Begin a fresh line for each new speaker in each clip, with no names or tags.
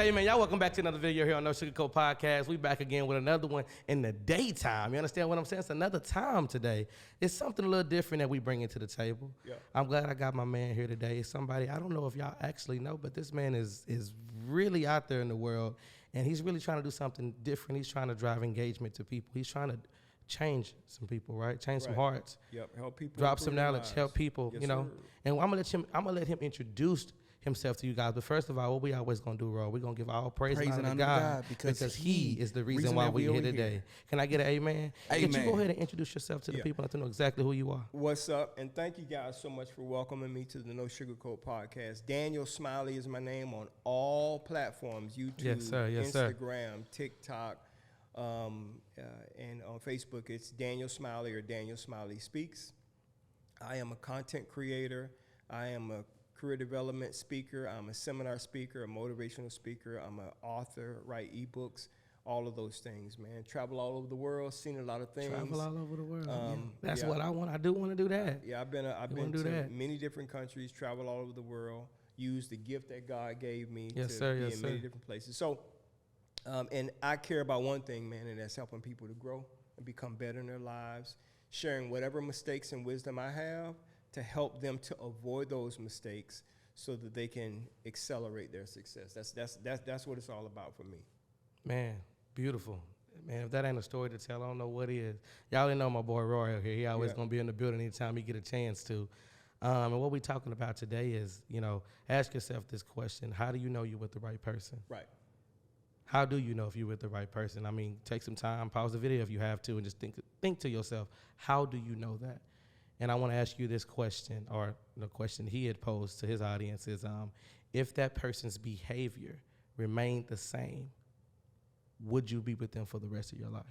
say, man, y'all welcome back to another video here on No Sugarcoat Podcast. We back again with another one in the daytime. You understand what I'm saying? It's another time today. It's something a little different that we bring into the table. Yeah. I'm glad I got my man here today. It's somebody, I don't know if y'all actually know, but this man is really out there in the world, and he's really trying to do something different. He's trying to drive engagement to people. He's trying to change some people, right? Change some hearts.
Yep, help people.
Drop some knowledge, help people,
yes,
you know.
Sir.
And I'm gonna let him introduce himself to you guys. But first of all, what we always gonna do, Ro, we're gonna give all praise and honor to God because he is the reason why we're here today. Can I get an amen?
Amen.
Can you go ahead and introduce yourself to the people to know exactly who you are?
What's up? And thank you guys so much for welcoming me to the No Sugarcoat Podcast. Daniel Smiley is my name on all platforms: YouTube, Instagram, TikTok, and on Facebook it's Daniel Smiley or Daniel Smiley Speaks. I am a content creator. I am a career development speaker. I'm a seminar speaker, a motivational speaker. I'm an author, write ebooks, all of those things, man. Travel all over the world, seen a lot of things.
Travel all over the world. That's what I want. I do want to do that.
Yeah, I've been to many different countries, traveled all over the world, used the gift that God gave me to be in many different places. So, and I care about one thing, man, and that's helping people to grow and become better in their lives, sharing whatever mistakes and wisdom I have to help them to avoid those mistakes so that they can accelerate their success. That's what it's all about for me.
Man, beautiful. Man, if that ain't a story to tell, I don't know what is. Y'all didn't know my boy Roy here. He always gonna be in the building anytime he get a chance to. And what we're talking about today is, you know, ask yourself this question: how do you know you're with the right person?
Right.
How do you know if you're with the right person? I mean, take some time, pause the video if you have to, and just think to yourself, how do you know that? And I want to ask you this question, or the question he had posed to his audience is, if that person's behavior remained the same, would you be with them for the rest of your life?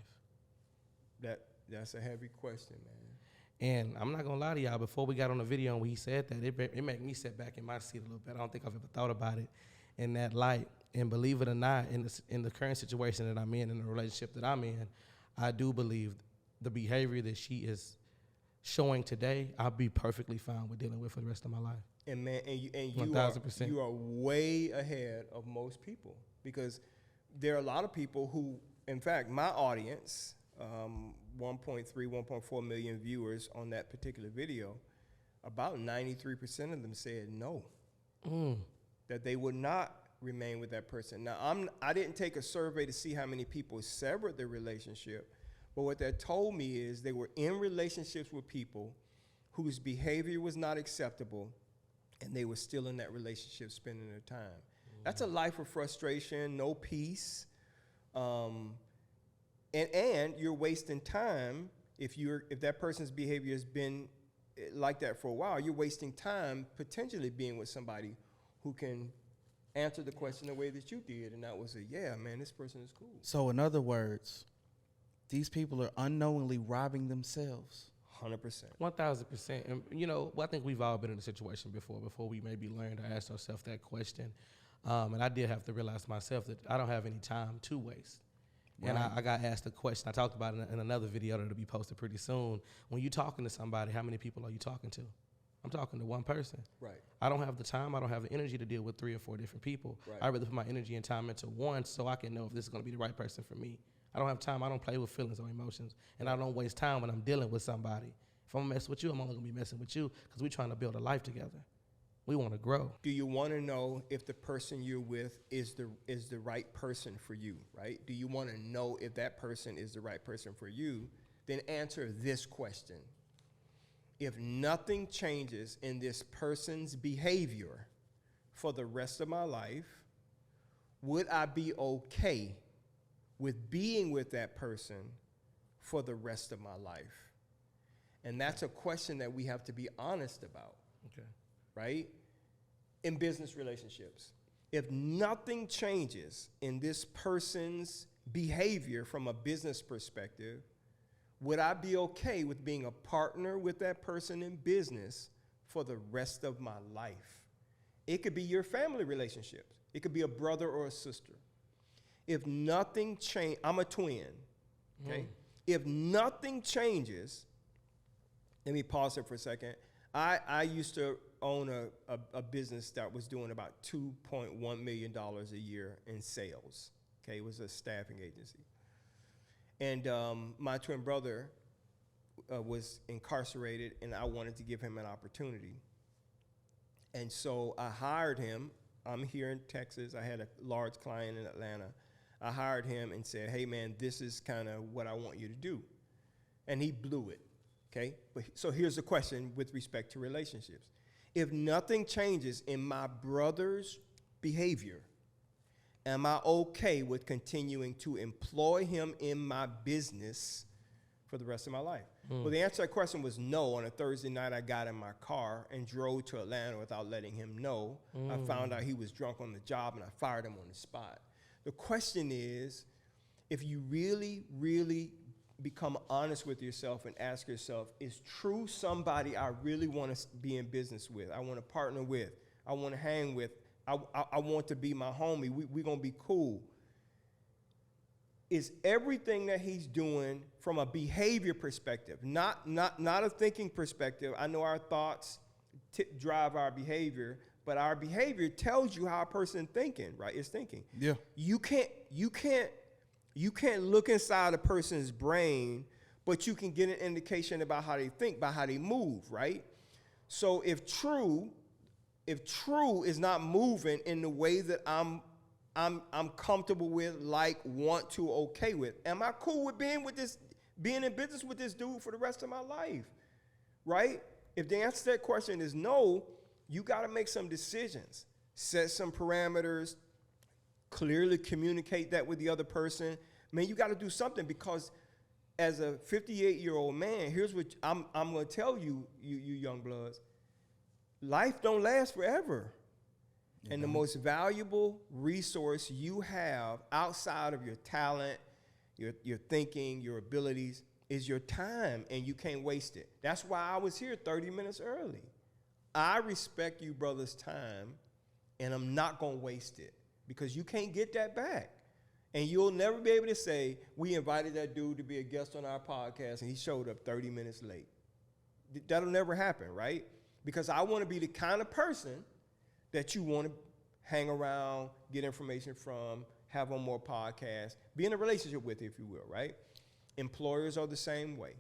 That's a heavy question, man.
And I'm not going to lie to y'all, before we got on the video and when he said that, it made me sit back in my seat a little bit. I don't think I've ever thought about it in that light. And believe it or not, in the current situation that I'm in the relationship that I'm in, I do believe the behavior that she is showing today, I'll be perfectly fine with dealing with for the rest of my life.
And man, and you
1,000%.
You are way ahead of most people, because there are a lot of people who, in fact, my audience, 1.3, 1.4 million viewers on that particular video, about 93% of them said no, that they would not remain with that person. Now, I didn't take a survey to see how many people severed their relationship. But what that told me is they were in relationships with people whose behavior was not acceptable, and they were still in that relationship spending their time. That's a life of frustration, no peace, and you're wasting time if that person's behavior has been like that for a while. You're wasting time potentially being with somebody who can answer the question the way that you did, and that was this person is cool.
So in other words, these people are unknowingly robbing themselves.
100%.
1,000%. And, you know, I think we've all been in a situation before we maybe learned to ask ourselves that question. And I did have to realize myself that I don't have any time to waste. Right. And I got asked a question. I talked about it in another video that'll be posted pretty soon. When you're talking to somebody, how many people are you talking to? I'm talking to one person.
Right.
I don't have the time. I don't have the energy to deal with 3 or 4 different people. Right. I'd rather put my energy and time into one so I can know if this is going to be the right person for me. I don't have time. I don't play with feelings or emotions, and I don't waste time when I'm dealing with somebody. If I'm gonna mess with you, I'm only gonna be messing with you because we're trying to build a life together. We want to grow.
Do you want to know if the person you're with is the right person for you, right? Do you want to know if that person is the right person for you? Then answer this question. If nothing changes in this person's behavior for the rest of my life, would I be okay with being with that person for the rest of my life? And that's a question that we have to be honest about, right? In business relationships, if nothing changes in this person's behavior from a business perspective, would I be okay with being a partner with that person in business for the rest of my life? It could be your family relationships. It could be a brother or a sister. If nothing changes, I'm a twin, okay? If nothing changes, let me pause it for a second. I used to own a business that was doing about $2.1 million a year in sales. Okay, it was a staffing agency. And my twin brother was incarcerated, and I wanted to give him an opportunity. And so I hired him. I'm here in Texas. I had a large client in Atlanta. I hired him and said, hey, man, this is kind of what I want you to do. And he blew it, okay? So here's the question with respect to relationships. If nothing changes in my brother's behavior, am I okay with continuing to employ him in my business for the rest of my life? Well, the answer to that question was no. On a Thursday night, I got in my car and drove to Atlanta without letting him know. I found out he was drunk on the job, and I fired him on the spot. The question is, if you really, really become honest with yourself and ask yourself, is True somebody I really want to be in business with, I want to partner with, I want to hang with, I want to be my homie, we're going to be cool. Is everything that he's doing from a behavior perspective, not a thinking perspective? I know our thoughts drive our behavior, but our behavior tells you how a person thinking, right? Is thinking.
Yeah.
You can't look inside a person's brain, but you can get an indication about how they think by how they move, right? So if True is not moving in the way that I'm comfortable with, like, want to, okay with, am I cool with being in business with this dude for the rest of my life, right? If the answer to that question is no, you got to make some decisions, set some parameters, clearly communicate that with the other person. Man, you got to do something, because as a 58-year-old man, here's what I'm going to tell you, you young bloods. Life don't last forever. And the most valuable resource you have outside of your talent, your thinking, your abilities, is your time, and you can't waste it. That's why I was here 30 minutes early. I respect you brothers' time, and I'm not going to waste it, because you can't get that back. And you'll never be able to say, we invited that dude to be a guest on our podcast, and he showed up 30 minutes late. That'll never happen, right? Because I want to be the kind of person that you want to hang around, get information from, have on more podcasts, be in a relationship with, if you will, right? Employers are the same way.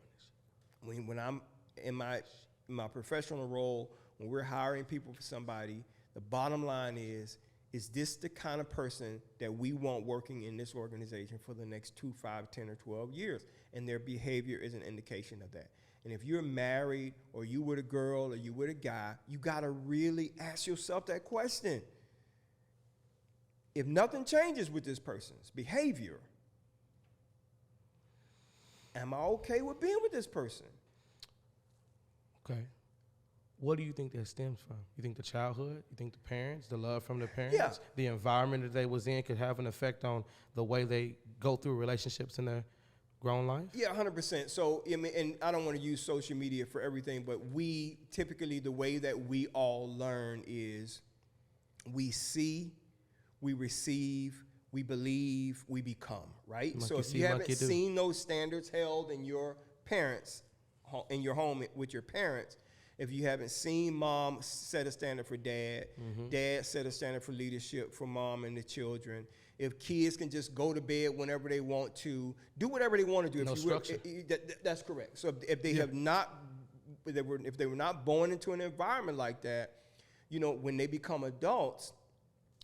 When I'm in my professional role, when we're hiring people for somebody, the bottom line is this the kind of person that we want working in this organization for the next 2, 5, 10, or 12 years? And their behavior is an indication of that. And if you're married, or you with a girl, or you with a guy, you gotta really ask yourself that question. If nothing changes with this person's behavior, am I okay with being with this person?
Okay. What do you think that stems from? You think the childhood? You think the parents, the love from the parents?
Yeah.
The environment that they was in could have an effect on the way they go through relationships in their grown life?
Yeah, 100%. So, I mean, and I don't want to use social media for everything, but we typically, the way that we all learn is we see, we receive, we believe, we become, right?
Like
so if you haven't seen those standards held in your parents, in your home with your parents, if you haven't seen mom set a standard for dad, dad set a standard for leadership for mom and the children, if kids can just go to bed whenever they want to, do whatever they want to do.
No structure.
That's correct. So if they have not, if they were not born into an environment like that, you know, when they become adults,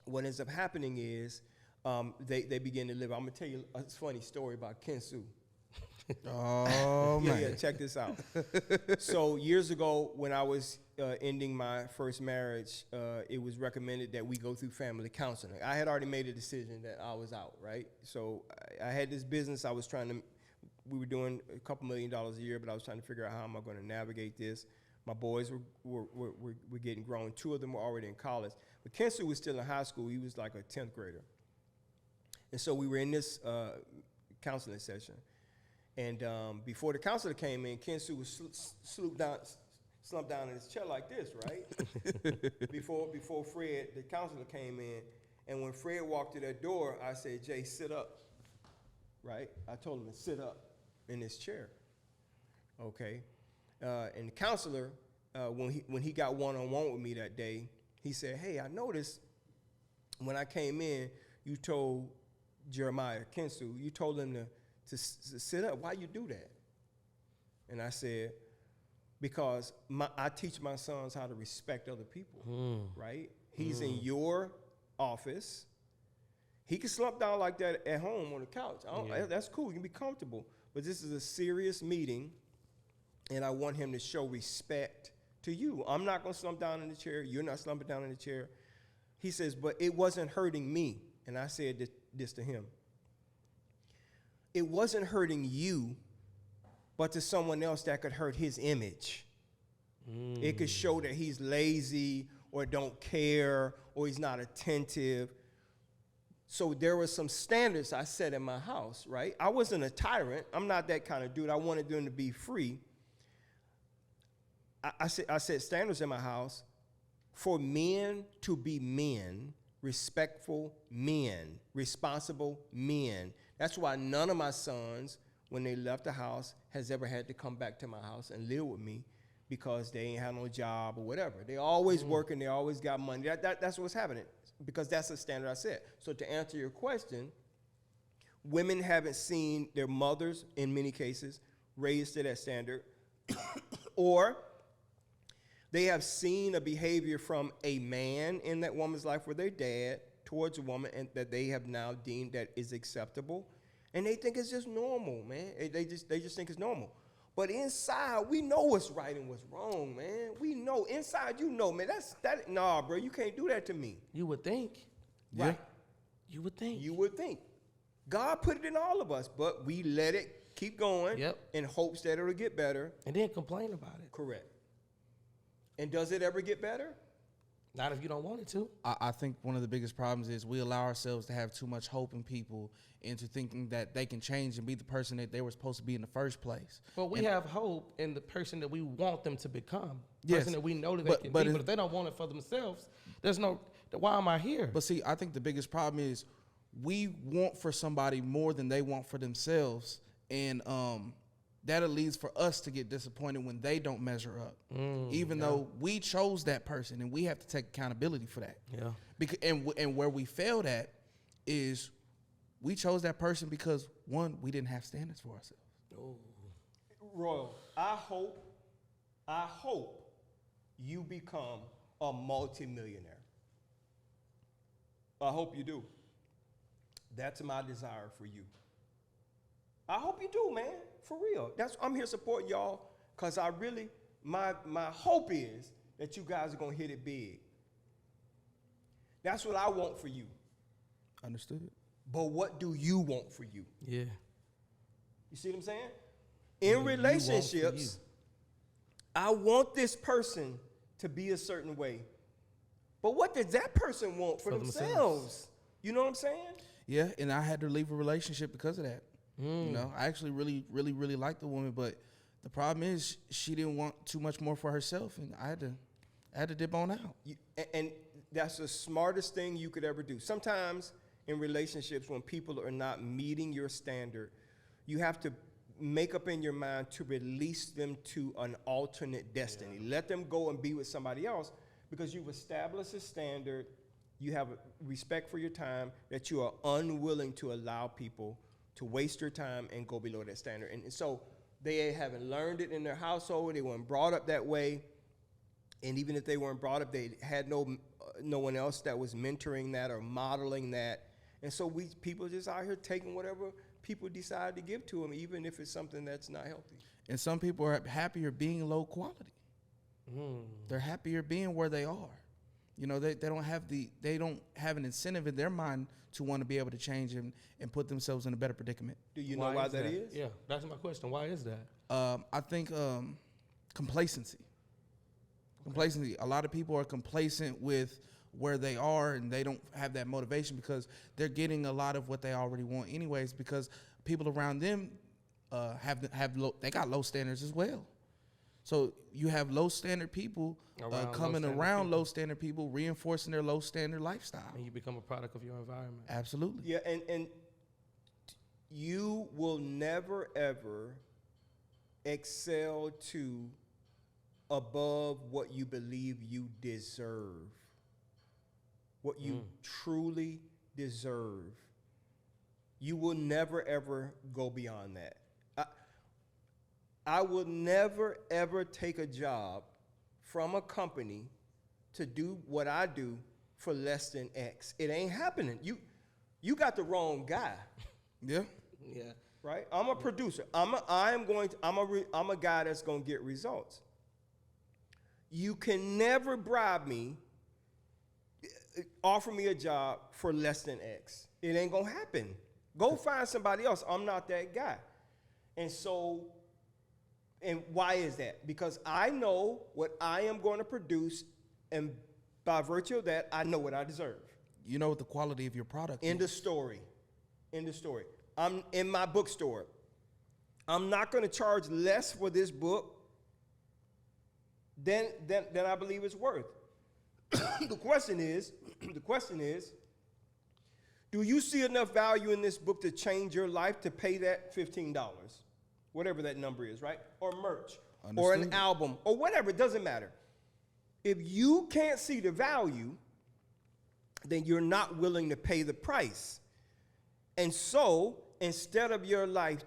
what ends up happening is they begin to live. I'm gonna tell you a funny story about Kensu.
Oh, man.
Yeah, check this out. So years ago, when I was ending my first marriage, it was recommended that we go through family counseling. I had already made a decision that I was out, right? So I had this business I was we were doing a couple $1 million a year, but I was trying to figure out how am I going to navigate this. My boys were getting grown. 2 of them were already in college. But Kensu was still in high school. He was like a 10th grader. And so we were in this counseling session. And before the counselor came in, Kensu was slumped down in his chair like this, right? before Fred, the counselor, came in. And when Fred walked through that door, I said, Jay, sit up, right? I told him to sit up in his chair, okay? And the counselor when he got one-on-one with me that day, he said, "Hey, I noticed when I came in, you told Jeremiah Kinsu, you told him to sit up. Why you do that?" And I said, "Because I teach my sons how to respect other people, right? He's in your office. He can slump down like that at home on the couch. That's cool. You can be comfortable. But this is a serious meeting, and I want him to show respect to you. I'm not going to slump down in the chair. You're not slumping down in the chair." He says, "But it wasn't hurting me." And I said this to him. "It wasn't hurting you, but to someone else that could hurt his image. It could show that he's lazy or don't care or he's not attentive." So there were some standards I set in my house, right? I wasn't a tyrant. I'm not that kind of dude. I wanted them to be free. I set standards in my house for men to be men, respectful men, responsible men. That's why none of my sons, when they left the house, has ever had to come back to my house and live with me because they ain't had no job or whatever. They always working. They always got money. That's what's happening because that's the standard I set. So to answer your question, women haven't seen their mothers, in many cases, raised to that standard, or they have seen a behavior from a man in that woman's life or their dad towards a woman and that they have now deemed that is acceptable. And they think it's just normal, man. They just think it's normal. But inside, we know what's right and what's wrong, man. We know. Inside, you know, man, nah, bro, you can't do that to me.
You would think.
Right.
You would think.
You would think. God put it in all of us, but we let it keep going in hopes that it'll get better.
And then complain about it.
Correct. And does it ever get better?
Not if you don't want it to.
I think one of the biggest problems is we allow ourselves to have too much hope in people into thinking that they can change and be the person that they were supposed to be in the first place.
Well, we have hope in the person that we want them to become. The
Yes.
person that we know that they can be. But if they don't want it for themselves, why am I here?
But see, I think the biggest problem is we want for somebody more than they want for themselves. And that leads for us to get disappointed when they don't measure up, even though we chose that person, and we have to take accountability for that.
Yeah.
And where we failed at is we chose that person because, one, we didn't have standards for ourselves.
Oh.
Royal, I hope you become a multimillionaire. I hope you do. That's my desire for you. I hope you do, man. For real. I'm here supporting y'all because my hope is that you guys are going to hit it big. That's what I want for you.
Understood.
But what do you want for you?
Yeah.
You see what I'm saying? In relationships, I want this person to be a certain way. But what does that person want for themselves? You know what I'm saying?
Yeah, and I had to leave a relationship because of that. You know, I actually really liked the woman, but the problem is she didn't want too much more for herself, and I had to dip on out.
And that's the smartest thing you could ever do. Sometimes in relationships, when people are not meeting your standard, you have to make up in your mind to release them to an alternate destiny. Yeah. Let them go and be with somebody else because you've established a standard. You have respect for your time that you are unwilling to allow people to waste your time and go below that standard. And so they haven't learned it in their household. They weren't brought up that way. And even if they weren't brought up, they had no one else that was mentoring that or modeling that. And so people just out here taking whatever people decide to give to them, even if it's something that's not healthy.
And some people are happier being low quality. They're happier being where they are. You know, they don't have an incentive in their mind to want to be able to change and put themselves in a better predicament.
Do you know why that is?
Yeah, that's my question. Why is that?
I think complacency. Complacency. A lot of people are complacent with where they are, and they don't have that motivation because they're getting a lot of what they already want anyways, because people around them they got low standards as well. So you have low standard people coming around low standard people, reinforcing their low standard lifestyle.
And you become a product of your environment.
Absolutely.
Yeah, and you will never, ever excel to above what you believe you deserve, what you truly deserve. You will never, ever go beyond that. I will never, ever take a job from a company to do what I do for less than X. It ain't happening. You got the wrong guy.
Yeah.
Yeah.
Right? I'm a producer. I'm a guy that's going to get results. You can never bribe me, offer me a job for less than X. It ain't going to happen. Go find somebody else. I'm not that guy. And why is that? Because I know what I am going to produce, and by virtue of that, I know what I deserve.
You know what the quality of your product is.
End of story. I'm in my bookstore. I'm not going to charge less for this book than I believe it's worth. The question is, do you see enough value in this book to change your life to pay that $15? Whatever that number is, right? Or merch, or an album, or whatever, it doesn't matter. If you can't see the value, then you're not willing to pay the price. And so, instead of your life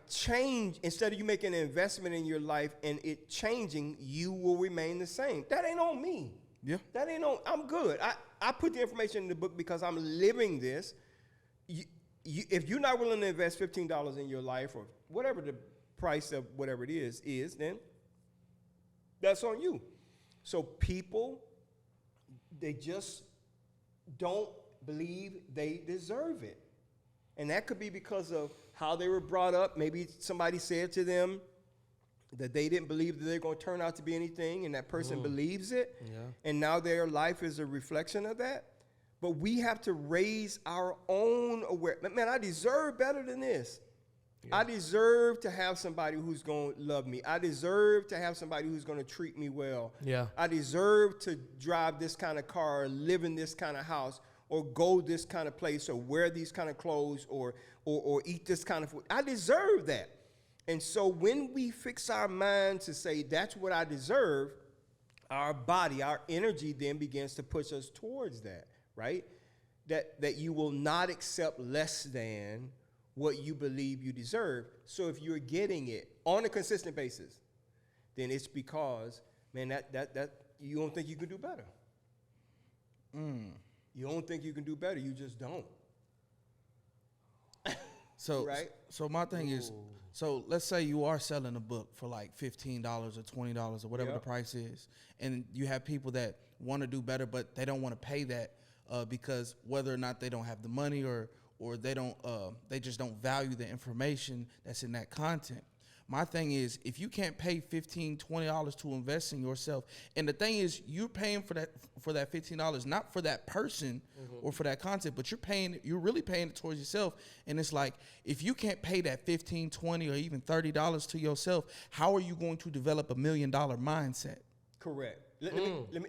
instead of you making an investment in your life and it changing, you will remain the same. That ain't on me.
Yeah.
That ain't on, I'm good. I put the information in the book because I'm living this. If you're not willing to invest $15 in your life or whatever the price of whatever it is, then that's on you. So people, they just don't believe they deserve it. And that could be because of how they were brought up. Maybe somebody said to them that they didn't believe that they're going to turn out to be anything, and that person believes it. Yeah. And now their life is a reflection of that. But we have to raise our own awareness. Man, I deserve better than this. Yeah. I deserve to have somebody who's going to love me. I deserve to have somebody who's going to treat me well. Yeah. I deserve to drive this kind of car, or live in this kind of house, or go this kind of place, or wear these kind of clothes, or eat this kind of food. I deserve that. And so when we fix our mind to say that's what I deserve, our body, our energy then begins to push us towards that, right? That you will not accept less than what you believe you deserve. So if you're getting it on a consistent basis, then it's because, man, that you don't think you can do better. You don't think you can do better. You just don't.
So,
right?
So my thing is, so let's say you are selling a book for like $15 or $20 or whatever the price is, and you have people that want to do better, but they don't want to pay that because whether or not they don't have the money or they don't, they just don't value the information that's in that content. My thing is, if you can't pay $15, $20 to invest in yourself, and the thing is, you're paying for that $15, not for that person or for that content, but you're really paying it towards yourself. And it's like, if you can't pay that $15, $20, or even $30 to yourself, how are you going to develop $1 million mindset?
Correct. Let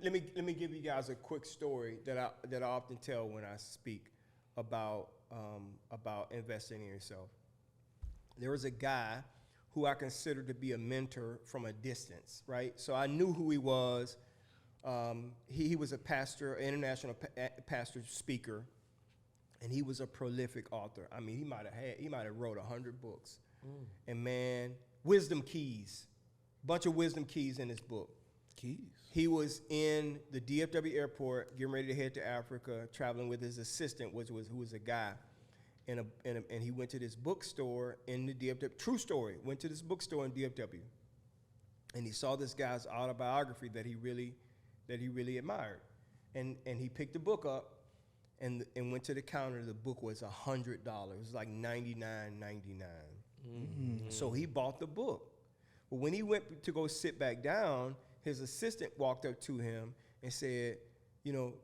me give you guys a quick story that I often tell when I speak about investing in yourself. There was a guy who I considered to be a mentor from a distance, right? So I knew who he was. He was a pastor, international pastor speaker, and he was a prolific author. I mean, he might have wrote 100 books. And man, wisdom keys, bunch of wisdom keys in his book.
Keys.
He was in the DFW airport, getting ready to head to Africa, traveling with his assistant, who was a guy. And he went to this bookstore in the DFW. True story. Went to this bookstore in DFW, and he saw this guy's autobiography that he really admired, and he picked the book up, and went to the counter. The book was $100. It was like $99.99. So he bought the book. But when he went to go sit back down, his assistant walked up to him and said, "You know,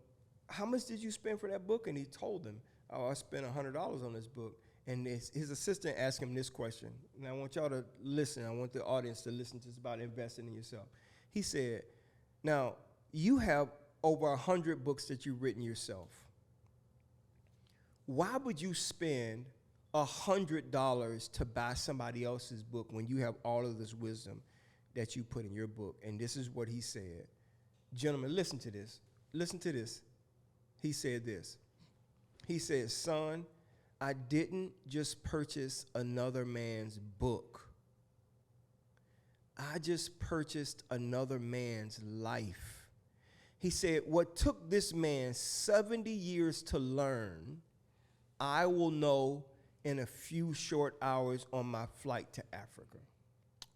how much did you spend for that book?" And he told him, "Oh, I spent $100 on this book." And his assistant asked him this question. And I want y'all to listen. I want the audience to listen to this about investing in yourself. He said, "Now, you have over 100 books that you've written yourself. Why would you spend $100 to buy somebody else's book when you have all of this wisdom that you put in your book. And this is what he said. Gentlemen, listen to this. Listen to this. He said this. He said, son, I didn't just purchase another man's book. I just purchased another man's life. He said, what took this man 70 years to learn, I will know in a few short hours on my flight to Africa.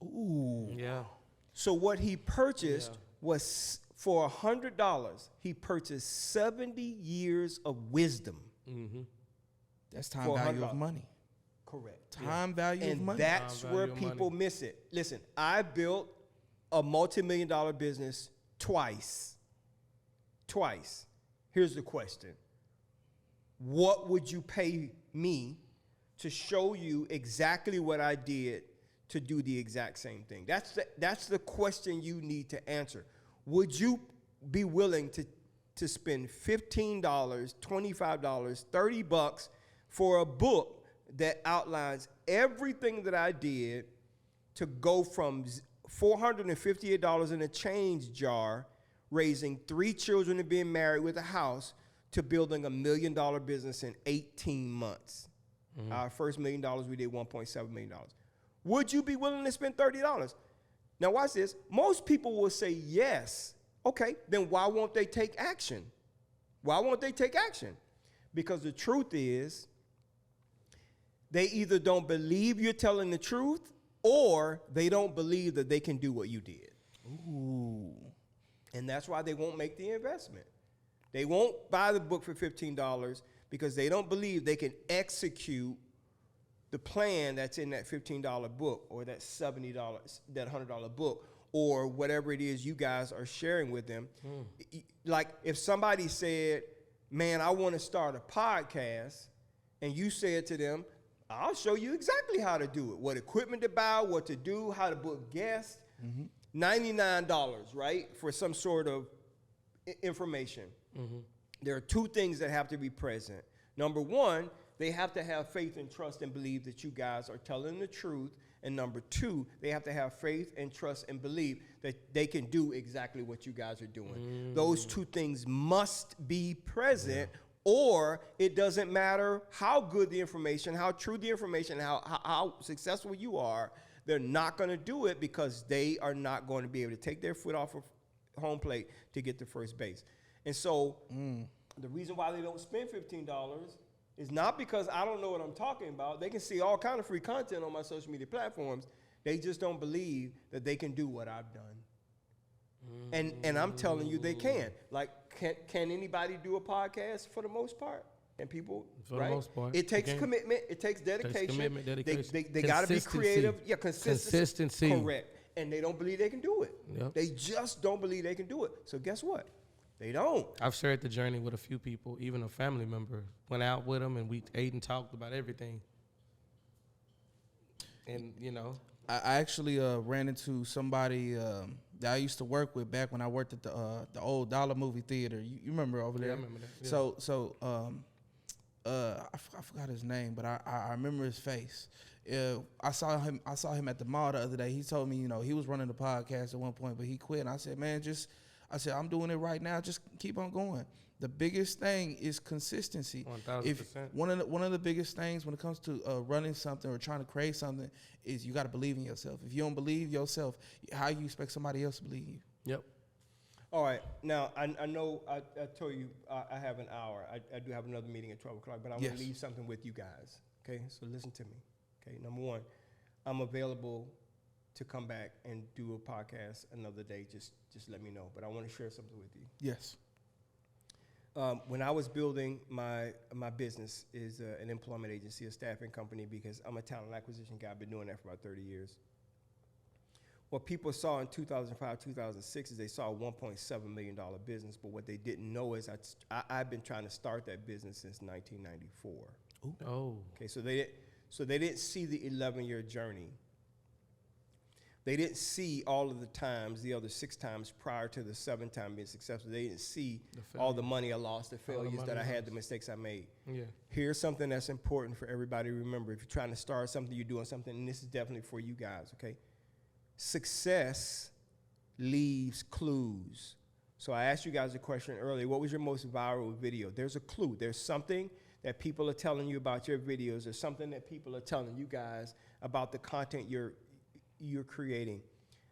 Ooh.
Yeah.
So what he purchased was, for $100, he purchased 70 years of wisdom.
Mm-hmm.
That's time value of money.
Correct.
Time value of
And
money.
that's where people miss it. Listen, I built a multi-million-dollar business twice. Twice. Here's the question. What would you pay me to show you exactly what I did to do the exact same thing? That's the question you need to answer. Would you be willing to spend $15, $25, $30 for a book that outlines everything that I did to go from $458 in a change jar, raising 3 children and being married with a house, to building $1 million business in 18 months? Mm-hmm. Our first $1 million, we did $1.7 million. Would you be willing to spend $30? Now watch this. Most people will say yes. Okay, then why won't they take action? Why won't they take action? Because the truth is, they either don't believe you're telling the truth, or they don't believe that they can do what you did.
Ooh.
And that's why they won't make the investment. They won't buy the book for $15 because they don't believe they can execute the plan that's in that $15 book, or that $70, that $100 book, or whatever it is you guys are sharing with them. Like if somebody said, man, I want to start a podcast, and you said to them, I'll show you exactly how to do it, what equipment to buy, what to do, how to book guests. $99, right, for some sort of information. There are 2 things that have to be present. Number 1, they have to have faith and trust and believe that you guys are telling the truth. And number 2, they have to have faith and trust and believe that they can do exactly what you guys are doing. Those 2 things must be present, or it doesn't matter how good the information, how true the information, how successful you are. They're not going to do it because they are not going to be able to take their foot off of home plate to get to first base. And so the reason why they don't spend $15 is not because I don't know what I'm talking about. They can see all kind of free content on my social media platforms. They just don't believe that they can do what I've done. And I'm telling you they can. Like, can anybody do a podcast for the most part? And people,
for the most part,
it takes commitment. It takes dedication.
Dedication.
They got to be creative. Yeah,
consistency.
Correct. And they don't believe they can do it.
Yep.
They just don't believe they can do it. So guess what? They don't.
I've shared the journey with a few people, even a family member. Went out with them and we ate and talked about everything. And, you know.
I actually ran into somebody that I used to work with back when I worked at the old Dollar Movie Theater. You remember over there?
Yeah, I remember that. Yeah.
I forgot his name, but I remember his face. I saw him at the mall the other day. He told me, you know, he was running the podcast at one point, but he quit. And I said, man, I'm doing it right now. Just keep on going. The biggest thing is consistency.
1000%.
One of the biggest things when it comes to running something or trying to create something is you got to believe in yourself. If you don't believe yourself, how you expect somebody else to believe you?
Yep.
All right. Now, I know I told you I have an hour. I do have another meeting at 12 o'clock, but I want to leave something with you guys. Okay? So listen to me. Okay? Number 1, I'm available to come back and do a podcast another day. Just let me know. But I want to share something with you.
Yes.
When I was building my business is an employment agency, a staffing company, because I'm a talent acquisition guy. I've been doing that for about 30 years. What people saw in 2005, 2006 is they saw a $1.7 million business, but what they didn't know is I've been trying to start that business since 1994.
Ooh. Oh.
Okay, so they didn't see the 11-year journey. They didn't see all of the times, the other 6 times prior to the 7th time being successful. They didn't see all the money I lost, the failures that I had, the mistakes I made.
Yeah.
Here's something that's important for everybody to remember. If you're trying to start something, you're doing something, and this is definitely for you guys, okay? success leaves clues. So I asked you guys a question earlier. What was your most viral video? There's a clue. There's something that people are telling you about your videos. There's something that people are telling you guys about the content you're creating.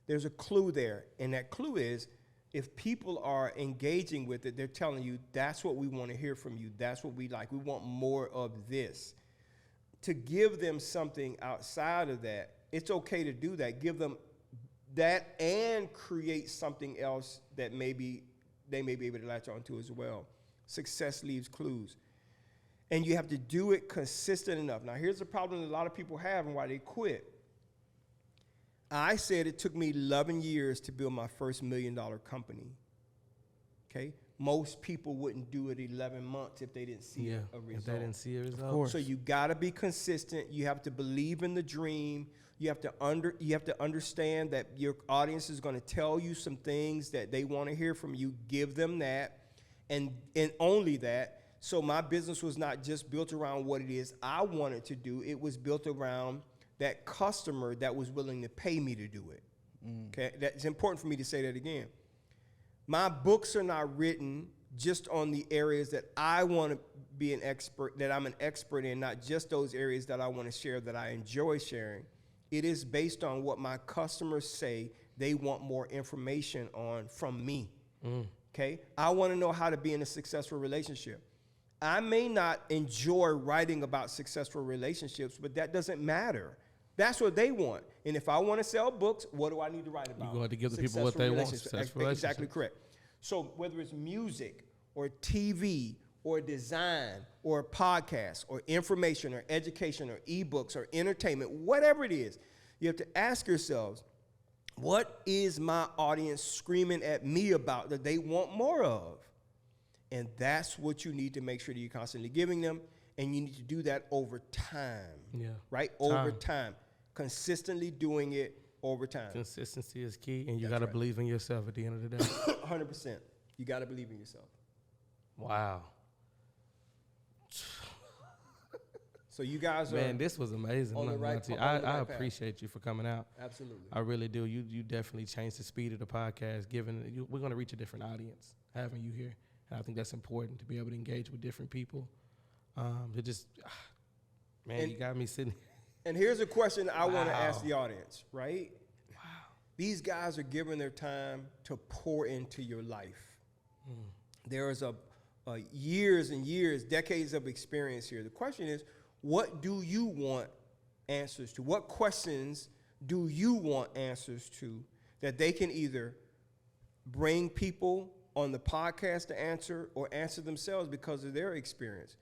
There's a clue there. And that clue is, if people are engaging with it, they're telling you, that's what we want to hear from you. That's what we like. We want more of this. To give them something outside of that, it's okay to do that. Give them that and create something else that maybe they may be able to latch onto as well. Success leaves clues. And you have to do it consistent enough. Now, here's the problem that a lot of people have and why they quit. I said it took me 11 years to build my first $1 million company. Okay? Most people wouldn't do it 11 months if they didn't see a result.
If they didn't see a result.
So you got to be consistent. You have to believe in the dream. You have to understand that your audience is going to tell you some things that they want to hear from you. Give them that, and only that. So my business was not just built around what it is I wanted to do. It was built around that customer that was willing to pay me to do it. Okay, that's important for me to say that again. My books are not written just on the areas that I want to be an expert, that I'm an expert in, not just those areas that I want to share, that I enjoy sharing. It is based on what my customers say they want more information on from me. Okay? I want to know how to be in a successful relationship. I may not enjoy writing about successful relationships, but that doesn't matter. That's what they want. And if I want to sell books, what do I need to write about?
You're going to give the people what they want. Successful
Exactly correct. So whether it's music or TV or design or podcast or information or education or ebooks or entertainment, whatever it is, you have to ask yourselves, what is my audience screaming at me about that they want more of? And that's what you need to make sure that you're constantly giving them, and you need to do that over time. Yeah. Right? Over time. Consistently doing it over time.
Consistency is key, and you got to believe in yourself at the end of the day.
100%. You got to believe in yourself.
Wow.
So you guys
Man, this was amazing.
On the right,
I appreciate you for coming out.
Absolutely.
I really do. You definitely changed the speed of the podcast. We're going to reach a different audience having you here. And I think that's important to be able to engage with different people. You got me sitting.
And here's a question I want to ask the audience, right? Wow. These guys are giving their time to pour into your life. There is a years and years, decades of experience here. The question is, what do you want answers to? What questions do you want answers to that they can either bring people on the podcast to answer or answer themselves because of their experience?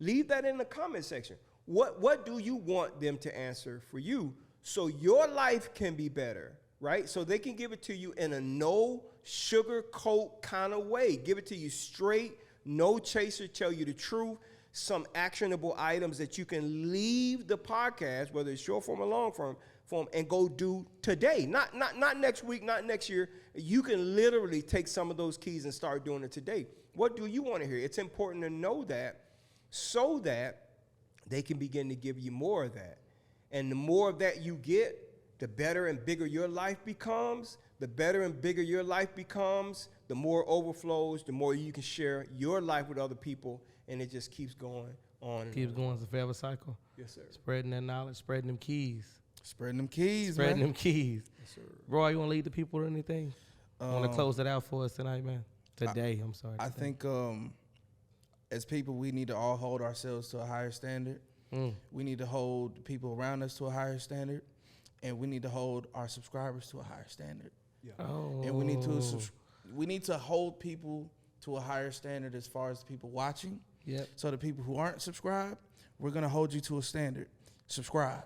Leave that in the comment section. What do you want them to answer for you so your life can be better, right? So they can give it to you in a no sugarcoat kind of way. Give it to you straight, no chaser, tell you the truth, some actionable items that you can leave the podcast, whether it's short form or long form, and go do today. Not next week, not next year. You can literally take some of those keys and start doing it today. What do you want to hear? It's important to know that so that they can begin to give you more of that. And the more of that you get, the better and bigger your life becomes. The better and bigger your life becomes, the more overflows, the more you can share your life with other people, and it just keeps going on.
Keeps going. It's a forever cycle.
Yes, sir.
Spreading that knowledge, spreading them keys.
Spreading them keys,
Spreading
man.
them keys.
Yes, sir.
Roy, you want to lead the people with anything? Want to close it out for us tonight, man? Today.
I think as people, we need to all hold ourselves to a higher standard. We need to hold people around us to a higher standard, and we need to hold our subscribers to a higher standard.
Yeah.
And we need to hold people to a higher standard as far as the people watching.
Yep.
So the people who aren't subscribed, we're gonna hold you to a standard. Subscribe,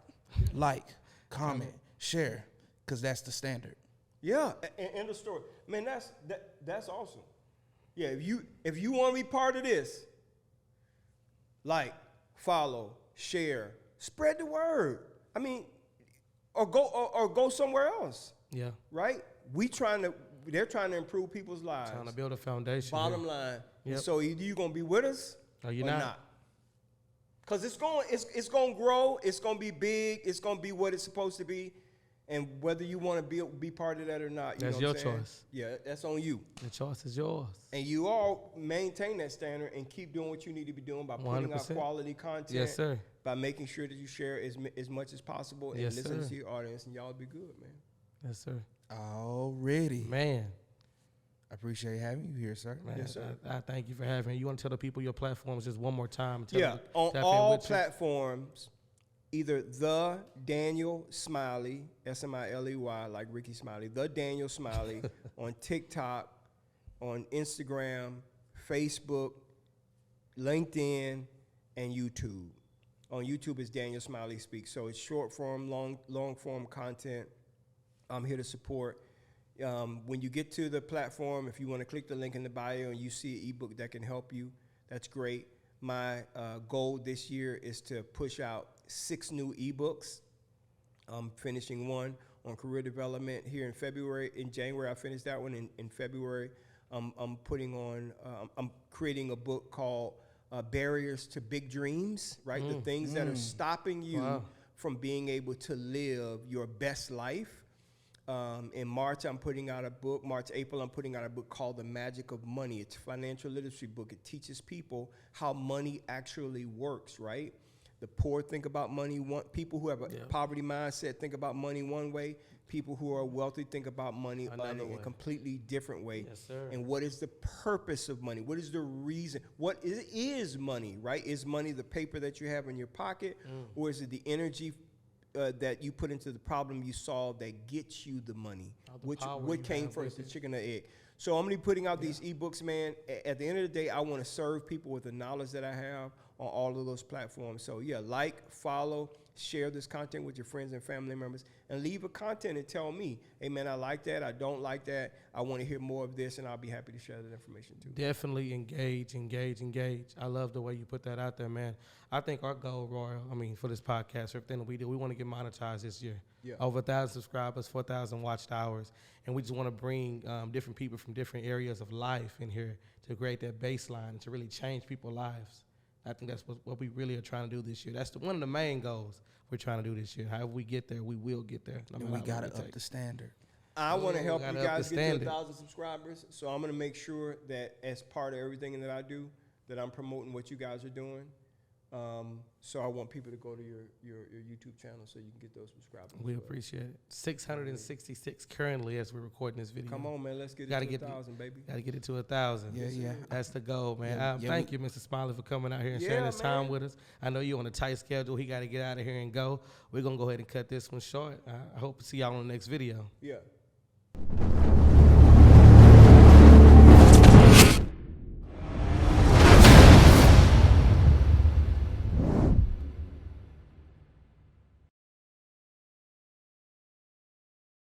like, comment, share, because that's the standard.
Yeah, end of story. Man, that's awesome. Yeah, if you want to be part of this, like, follow, share, spread the word. I mean, or go somewhere else.
Yeah.
Right? They're trying to improve people's lives.
Trying to build a foundation.
Bottom line.
Yep.
So either you're gonna be with us
or you're not.
Because it's gonna grow, it's gonna be big, it's gonna be what it's supposed to be. And whether you want to be part of that or not,
That's
know
your
what I'm saying?
choice.
Yeah, that's on you.
The choice is yours.
And you all maintain that standard and keep doing what you need to be doing by putting out
100%.
quality content.
Yes, sir.
By making sure that you share as much as possible and
Yes,
listen
sir.
to your audience, and y'all be good, man.
Yes, sir.
Already.
Man.
I appreciate having you here, sir.
Man,
Yes, sir.
I thank you for having me. You want to tell the people your platforms just one more time? Tell
Yeah,
them to
on
tap in
all
with you?
platforms, either the Daniel Smiley, Smiley, like Ricky Smiley, the Daniel Smiley, on TikTok, on Instagram, Facebook, LinkedIn, and YouTube. On YouTube is Daniel Smiley Speaks. So it's short form, long form content. I'm here to support. When you get to the platform, if you want to click the link in the bio and you see an ebook that can help you, that's great. My goal this year is to push out 6 new ebooks. I'm finishing one on career development here in February. In January, I finished that one. In February, I'm creating a book called Barriers to Big Dreams, right? The things that are stopping you from being able to live your best life. In March, April, I'm putting out a book called The Magic of Money. It's a financial literacy book. It teaches people how money actually works, right? The poor think about money people who have a poverty mindset think about money one way. People who are wealthy think about money in a completely different way.
Yes, sir.
And what is the purpose of money? What is the reason? What is money, right? Is money the paper that you have in your pocket, or is it the energy that you put into the problem you solve that gets you the money? What came first, the chicken or egg? So I'm gonna be putting out these ebooks, man. At the end of the day, I want to serve people with the knowledge that I have on all of those platforms. So yeah, like, follow, share this content with your friends and family members, and leave a content and tell me, hey man, I like that, I don't like that, I want to hear more of this, and I'll be happy to share that information too.
Definitely engage. I love the way you put that out there, man. I think our goal, Royal, for this podcast, everything that we do, we want to get monetized this year.
Yeah.
Over 1,000 subscribers, 4,000 watched hours, and we just want to bring different people from different areas of life in here to create that baseline and to really change people's lives. I think that's what we really are trying to do this year. That's one of the main goals we're trying to do this year. However we get there, we will get there.
And we got to up the standard.
I want to help you guys get to 1,000
standard.
subscribers, so I'm going to make sure that as part of everything that I do, that I'm promoting what you guys are doing. So I want people to go to your YouTube channel so you can get those subscribers.
We appreciate it. 666 currently as we're recording this video.
Come on, man. Let's get
Gotta
it to
get
1,000, baby.
Got to get it to 1,000.
Yeah.
That's the goal, man.
Yeah,
Thank you, Mr. Smiley, for coming out here and sharing this time with us. I know you're on a tight schedule. He got to get out of here and go. We're going to go ahead and cut this one short. I hope to see y'all on the next video.
Yeah.